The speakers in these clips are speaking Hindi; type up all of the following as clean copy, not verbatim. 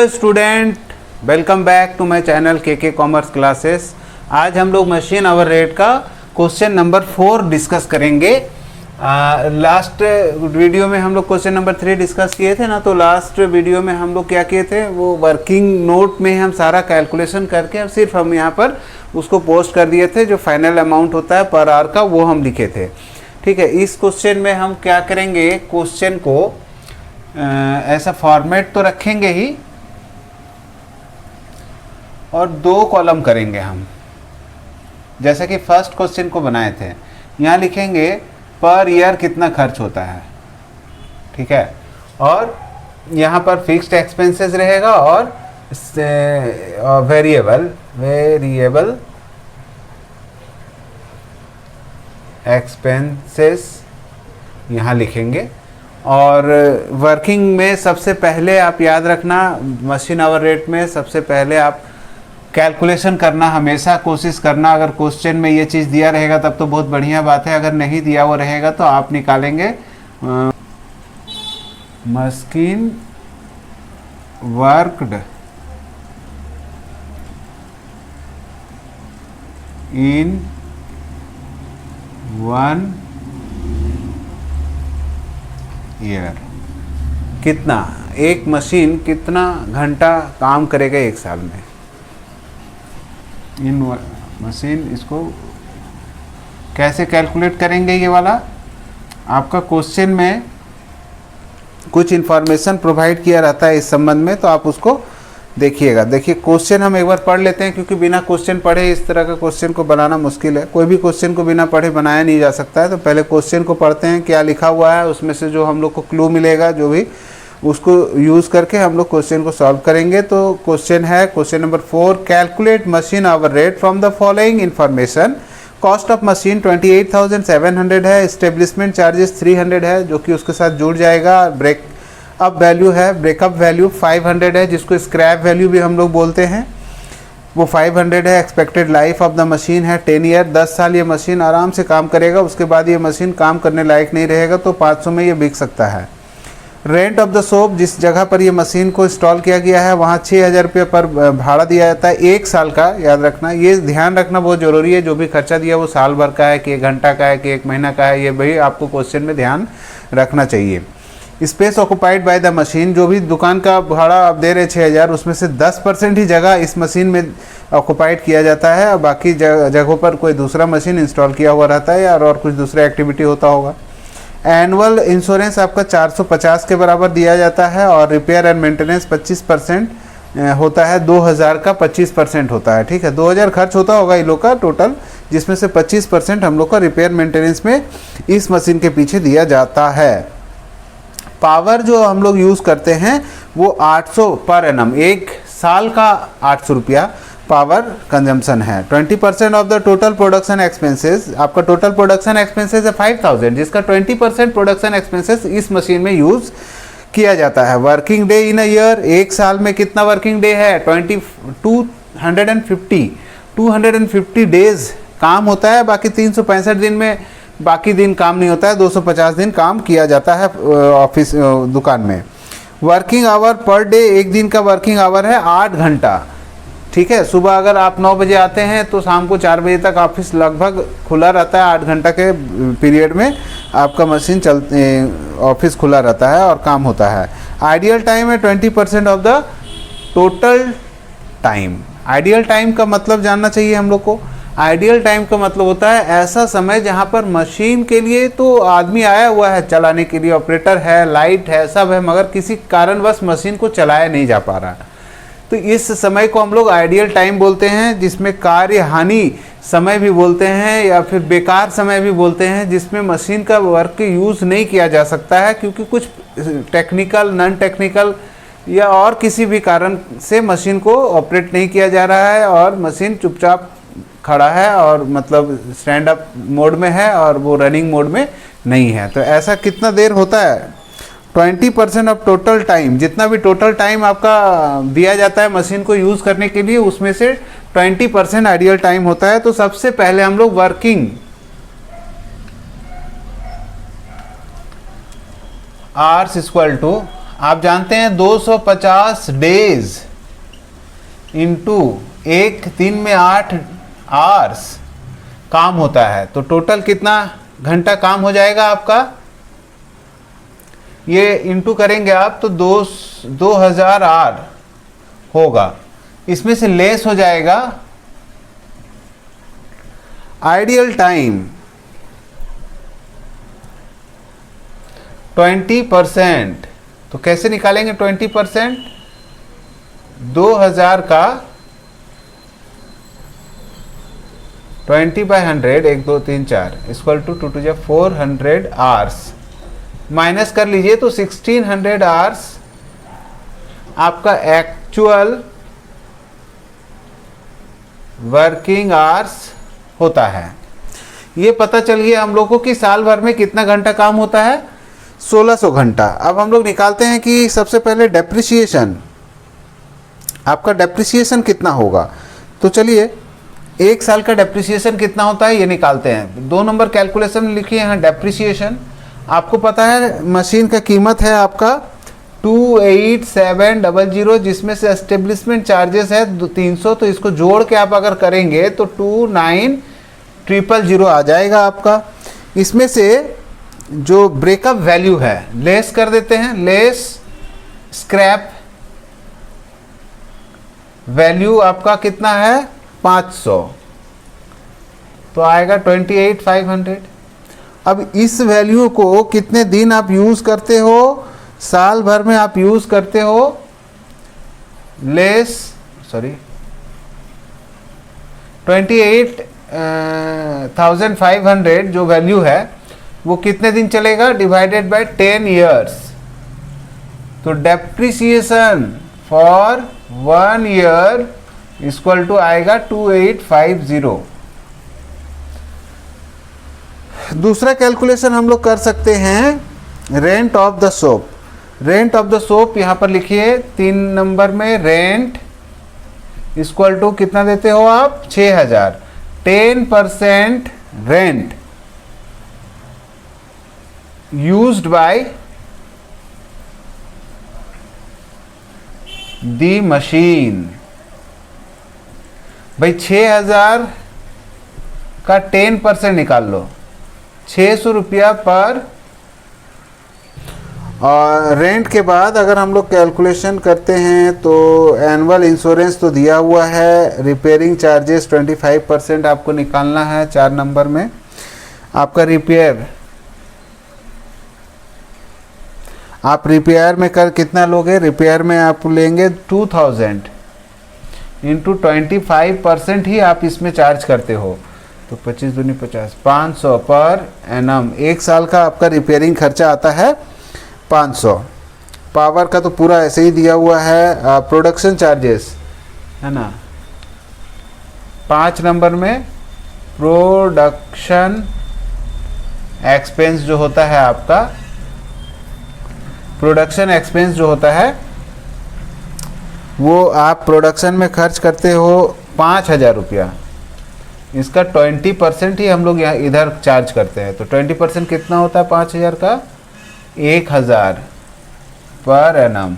Hello student, welcome back to my channel K commerce classes. आज हम लोग मशीन आवर रेट का क्वेश्चन नंबर 4 डिस्कस करेंगे। लास्ट वीडियो में हम लोग क्वेश्चन नंबर 3 डिस्कस किए थे ना, तो लास्ट वीडियो में हम लोग क्या किए थे, वो वर्किंग नोट में हम सारा कैलकुलेशन करके अब सिर्फ हम यहाँ पर उसको पोस्ट कर दिए थे। जो फाइनल अमाउंट होता है पर आवर का वो हम लिखे थे। ठीक है, इस क्वेश्चन में हम क्या करेंगे, क्वेश्चन को ऐसा फॉर्मेट तो रखेंगे ही और 2 कॉलम करेंगे हम, जैसे कि फर्स्ट क्वेश्चन को बनाए थे। यहाँ लिखेंगे पर ईयर कितना खर्च होता है, ठीक है, और यहाँ पर फिक्स्ड एक्सपेंसेस रहेगा और वेरिएबल एक्सपेंसेस यहाँ लिखेंगे। और वर्किंग में सबसे पहले आप याद रखना, मशीन आवर रेट में सबसे पहले आप कैलकुलेशन करना हमेशा कोशिश करना। अगर क्वेश्चन में ये चीज़ दिया रहेगा तब तो बहुत बढ़िया बात है, अगर नहीं दिया हुआ रहेगा तो आप निकालेंगे मशीन वर्कड इन 1 ईयर। कितना एक मशीन कितना घंटा काम करेगा एक साल में इन मशीन। इसको कैसे कैलकुलेट करेंगे, ये वाला आपका क्वेश्चन में कुछ इन्फॉर्मेशन प्रोवाइड किया रहता है इस संबंध में, तो आप उसको देखिएगा। देखिए क्वेश्चन हम एक बार पढ़ लेते हैं, क्योंकि बिना क्वेश्चन पढ़े इस तरह का क्वेश्चन को बनाना मुश्किल है। कोई भी क्वेश्चन को बिना पढ़े बनाया नहीं जा सकता है। तो पहले क्वेश्चन को पढ़ते हैं, क्या लिखा हुआ है, उसमें से जो हम लोग को क्लू मिलेगा जो भी, उसको यूज़ करके हम लोग क्वेश्चन को सॉल्व करेंगे। तो क्वेश्चन है question number 4, calculate machine hour rate from the following information. Cost of machine 28,700 है, इस्टेब्लिशमेंट चार्जेस 300 है जो कि उसके साथ जुड़ जाएगा। ब्रेकअप वैल्यू है, ब्रेकअप वैल्यू 500 है, जिसको स्क्रैप वैल्यू भी हम लोग बोलते हैं, वो 500 है। Expected life of the machine है 10 ईयर, 10 साल ये मशीन आराम से काम करेगा। उसके बाद ये मशीन काम करने लायक नहीं रहेगा, तो 500 में ये बिक सकता है। रेंट ऑफ द शॉप, जिस जगह पर ये मशीन को इंस्टॉल किया गया है वहाँ 6,000 रुपये पर भाड़ा दिया जाता है, 1 साल का। याद रखना, ये ध्यान रखना बहुत ज़रूरी है। जो भी खर्चा दिया वो साल भर का है कि 1 घंटा का है कि 1 महीना का है, ये भी आपको क्वेश्चन में ध्यान रखना चाहिए। Space occupied by the machine, जो भी दुकान का भाड़ा आप दे रहे 6,000, उसमें से 10% ही जगह इस मशीन में ऑक्युपाइड किया जाता है और बाकी जगहों पर कोई दूसरा मशीन इंस्टॉल किया हुआ रहता है या और कुछ दूसरा एक्टिविटी होता होगा। एनुअल इंश्योरेंस आपका 450 के बराबर दिया जाता है और रिपेयर एंड मेंटेनेंस 25% होता है, 2,000 का 25% होता है। ठीक है, 2,000 खर्च होता होगा इन लोग का टोटल, जिसमें से 25% हम लोग का रिपेयर मेंटेनेंस में इस मशीन के पीछे दिया जाता है। पावर जो हम लोग यूज़ करते हैं वो 800 पर एनम, 1 साल का 800 रुपया पावर कंजम्पशन है। 20% of the total production expenses, आपका टोटल प्रोडक्शन एक्सपेंसेस है 5,000, जिसका 20% प्रोडक्शन एक्सपेंसेस इस मशीन में यूज़ किया जाता है। Working day in a year, एक साल में कितना वर्किंग डे है, 250 डेज काम होता है। बाकी 365 दिन में बाकी दिन काम नहीं होता है, 250 दिन काम किया जाता है ऑफिस दुकान में। वर्किंग आवर पर डे, एक दिन का वर्किंग आवर है 8 घंटा। ठीक है, सुबह अगर आप 9 बजे आते हैं तो शाम को 4 बजे तक ऑफिस लगभग खुला रहता है। 8 घंटा के पीरियड में आपका मशीन ऑफिस खुला रहता है और काम होता है। आइडियल टाइम है 20% of the total time. Ideal time का मतलब जानना चाहिए हम लोग को। आइडियल टाइम का मतलब होता है ऐसा समय जहाँ पर मशीन के लिए तो आदमी आया हुआ है चलाने के लिए, ऑपरेटर है, लाइट है, सब है, मगर किसी कारणवश मशीन को चलाया नहीं जा पा रहा। तो इस समय को हम लोग आइडियल टाइम बोलते हैं, जिसमें कार्य हानि समय भी बोलते हैं या फिर बेकार समय भी बोलते हैं, जिसमें मशीन का वर्क यूज़ नहीं किया जा सकता है क्योंकि कुछ टेक्निकल, नॉन टेक्निकल या और किसी भी कारण से मशीन को ऑपरेट नहीं किया जा रहा है और मशीन चुपचाप खड़ा है और मतलब स्टैंड अप मोड में है और वो रनिंग मोड में नहीं है। तो ऐसा कितना देर होता है, 20% ऑफ टोटल टाइम, जितना भी टोटल टाइम आपका दिया जाता है मशीन को यूज़ करने के लिए, उसमें से 20% आइडियल टाइम होता है। तो सबसे पहले हम लोग वर्किंग आवर्स इक्वल टू आप जानते हैं 250 डेज इंटू एक दिन में 8 आवर्स काम होता है, तो टोटल कितना घंटा काम हो जाएगा आपका, ये इंटू करेंगे आप तो 2000 आवर होगा। इसमें से लेस हो जाएगा आइडियल टाइम 20%। तो कैसे निकालेंगे 20%? 2000 का 20/100 1 2 3 4 इक्वल टू 2 2 400 आवर्स माइनस कर लीजिए तो 1600 आवर्स आपका एक्चुअल वर्किंग आवर्स होता है। ये पता चल गया हम लोग को कि साल भर में कितना घंटा काम होता है, 1600 घंटा। अब हम लोग निकालते हैं कि सबसे पहले डेप्रिसिएशन, आपका डेप्रिसिएशन कितना होगा। तो चलिए एक साल का डेप्रिसिएशन कितना होता है ये निकालते हैं। 2 नंबर कैलकुलेशन लिखिए यहाँ डेप्रिसिएशन। आपको पता है मशीन का कीमत है आपका 28700, जिसमें से एस्टेब्लिशमेंट चार्जेस है 300, तो इसको जोड़ के आप अगर करेंगे तो 29000 आ जाएगा आपका। इसमें से जो ब्रेकअप वैल्यू है लेस कर देते हैं, लेस स्क्रैप वैल्यू आपका कितना है 500, तो आएगा 28500। अब इस वैल्यू को कितने दिन आप यूज करते हो, साल भर में आप यूज करते हो, लेस 28,500 जो वैल्यू है वो कितने दिन चलेगा, डिवाइडेड बाय 10 ईयर्स। तो depreciation for 1 year equal to आएगा 2850। दूसरा कैलकुलेशन हम लोग कर सकते हैं rent of the shop. Rent of the shop यहाँ पर लिखिए 3 नंबर में, रेंट इक्वल टू कितना देते हो आप 6000। 10% rent used by the machine. भाई 6000 का 10% निकाल लो, 600 रुपया पर। और रेंट के बाद अगर हम लोग कैलकुलेशन करते हैं तो एनुअल इंश्योरेंस तो दिया हुआ है, रिपेयरिंग चार्जेस 25% आपको निकालना है 4 नंबर में। आपका रिपेयर, आप रिपेयर में कर कितना लोगे, रिपेयर में आप लेंगे 2000 इंटू 25% ही आप इसमें चार्ज करते हो, तो 25 दूनी 50, 500 पर एनम। एक साल का आपका रिपेयरिंग खर्चा आता है 500। पावर का तो पूरा ऐसे ही दिया हुआ है। प्रोडक्शन चार्जेस है ना 5 नंबर में, प्रोडक्शन एक्सपेंस जो होता है आपका, प्रोडक्शन एक्सपेंस जो होता है वो आप प्रोडक्शन में खर्च करते हो 5000 रुपया। इसका 20% ही हम लोग यहाँ इधर चार्ज करते हैं, तो 20% कितना होता है 5000 का 1000 पर एनम।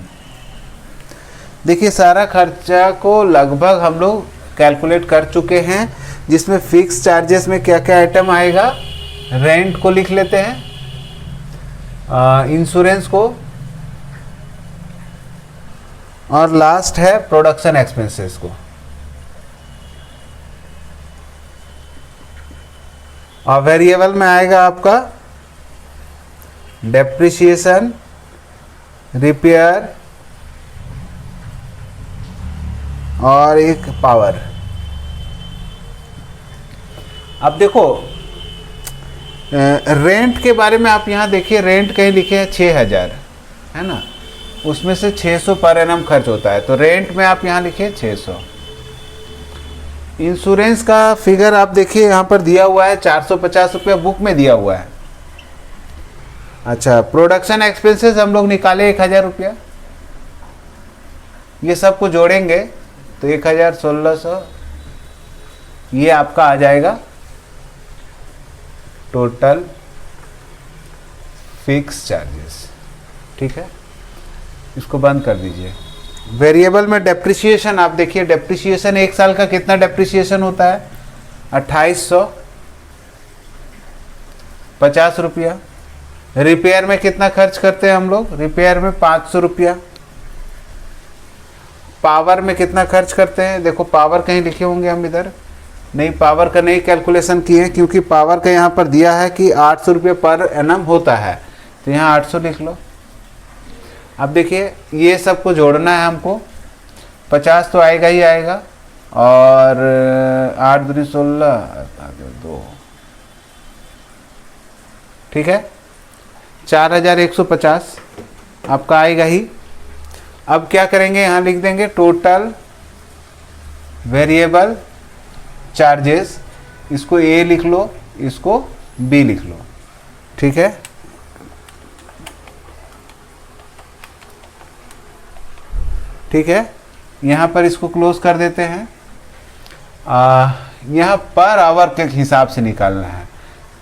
देखिए सारा खर्चा को लगभग हम लोग कैलकुलेट कर चुके हैं, जिसमें फिक्स चार्जेस में क्या क्या आइटम आएगा, रेंट को लिख लेते हैं, इंश्योरेंस को, और लास्ट है प्रोडक्शन एक्सपेंसेस को। और वेरिएबल में आएगा आपका डेप्रिसिएशन, रिपेयर और एक पावर। अब देखो रेंट के बारे में आप यहाँ देखिए, रेंट कहीं लिखे हैं 6000 है ना, उसमें से 600 पर एनम खर्च होता है, तो रेंट में आप यहाँ लिखिए 600। इंश्योरेंस का फिगर आप देखिए यहाँ पर दिया हुआ है 450 रुपया बुक में दिया हुआ है। अच्छा, प्रोडक्शन एक्सपेंसेस हम लोग निकाले 1000 रुपया, ये सबको जोड़ेंगे तो 1000 1600 ये आपका आ जाएगा टोटल फिक्स चार्जेस। ठीक है, इसको बंद कर दीजिए। वेरिएबल में डेप्रिसिएशन, आप देखिए डेप्रिसिएशन 1 साल का कितना डेप्रिसिएशन होता है, 2850 रुपया। रिपेयर में कितना खर्च करते हैं हम लोग, रिपेयर में 500 रुपया। पावर में कितना खर्च करते हैं, देखो पावर कहीं लिखे होंगे हम इधर, नहीं पावर का नहीं कैलकुलेशन किए हैं, क्योंकि पावर का यहाँ पर दिया है कि 800 रुपये पर एनम होता है, तो यहाँ 800 लिख लो। अब देखिए ये सबको जोड़ना है हमको, 50 तो आएगा ही आएगा, और 8 दूनी 16 2, ठीक है, 4150 आपका आएगा ही। अब क्या करेंगे, यहाँ लिख देंगे टोटल वेरिएबल चार्जेस, इसको ए लिख लो, इसको बी लिख लो, ठीक है। ठीक है, यहाँ पर इसको क्लोज कर देते हैं। यहाँ पर आवर के हिसाब से निकालना है,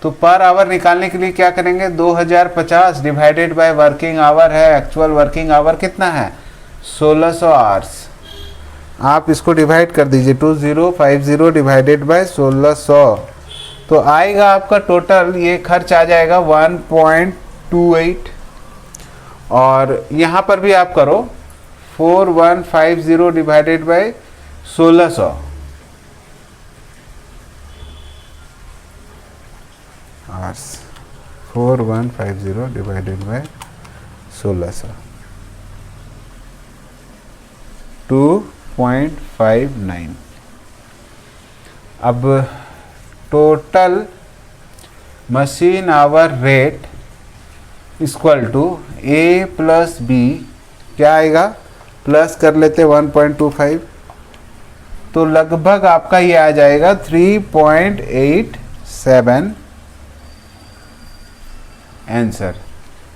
तो पर आवर निकालने के लिए क्या करेंगे, 2050 डिवाइडेड बाय वर्किंग आवर है, एक्चुअल वर्किंग आवर कितना है 1600 आवर्स। आप इसको डिवाइड कर दीजिए, 2050 डिवाइडेड बाय 1600, तो आएगा आपका टोटल ये खर्च आ जाएगा 1.28। और यहाँ पर भी आप करो 4150 divided by 1600, hours, 4150 divided by 1600, 2.59। अब total machine hour rate equal to A plus B, क्या आएगा, प्लस कर लेते 1.25, तो लगभग आपका ये आ जाएगा 3.87 आंसर।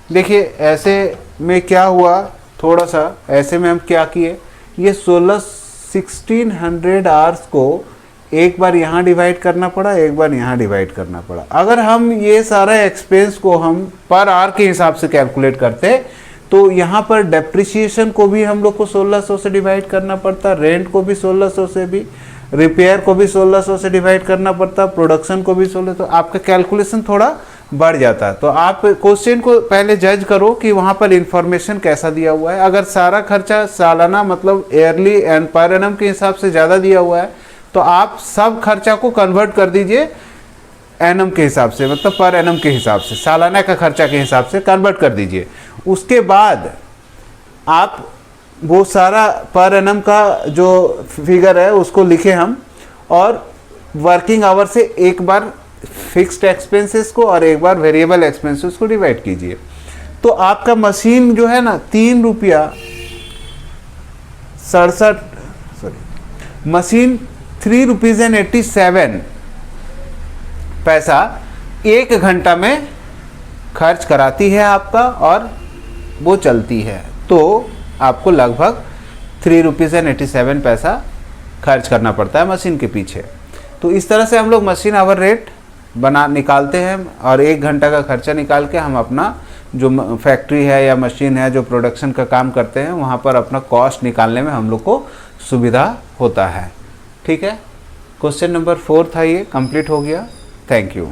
देखिए ऐसे में क्या हुआ, थोड़ा सा ऐसे में हम क्या किए, ये 1600 आवर्स को एक बार यहाँ डिवाइड करना पड़ा, एक बार यहाँ डिवाइड करना पड़ा। अगर हम ये सारा एक्सपेंस को हम पर आवर के हिसाब से कैलकुलेट करते, तो यहाँ पर डेप्रिसिएशन को भी हम लोग को 1600 से डिवाइड करना पड़ता, रेंट को भी 1600 से भी, रिपेयर को भी 1600 से डिवाइड करना पड़ता, प्रोडक्शन को भी 1600, तो आपका कैलकुलेशन थोड़ा बढ़ जाता है। तो आप क्वेश्चन को पहले जज करो कि वहाँ पर इंफॉर्मेशन कैसा दिया हुआ है। अगर सारा खर्चा सालाना मतलब ईयरली एंड पर एनम के हिसाब से ज़्यादा दिया हुआ है, तो आप सब खर्चा को कन्वर्ट कर दीजिए एनम के हिसाब से, मतलब पर एनम के हिसाब से, सालाना का खर्चा के हिसाब से कन्वर्ट कर दीजिए। उसके बाद आप वो सारा पर एनम का जो फिगर है उसको लिखे हम, और वर्किंग आवर से एक बार फिक्स्ड एक्सपेंसेस को और एक बार वेरिएबल एक्सपेंसेस को डिवाइड कीजिए। तो आपका मशीन जो है ना 3 रुपया 67, सॉरी मशीन 3 रुपीज़ एंड 87 पैसा 1 घंटा में खर्च कराती है आपका, और वो चलती है, तो आपको लगभग 3 रुपीज़ एंड 87 पैसा खर्च करना पड़ता है मशीन के पीछे। तो इस तरह से हम लोग मशीन आवर रेट निकालते हैं, और 1 घंटा का खर्चा निकाल के हम अपना जो फैक्ट्री है या मशीन है जो प्रोडक्शन का काम करते हैं वहाँ पर अपना कॉस्ट निकालने में हम लोग को सुविधा होता है। ठीक है, क्वेश्चन नंबर 4 था, ये कंप्लीट हो गया। Thank you.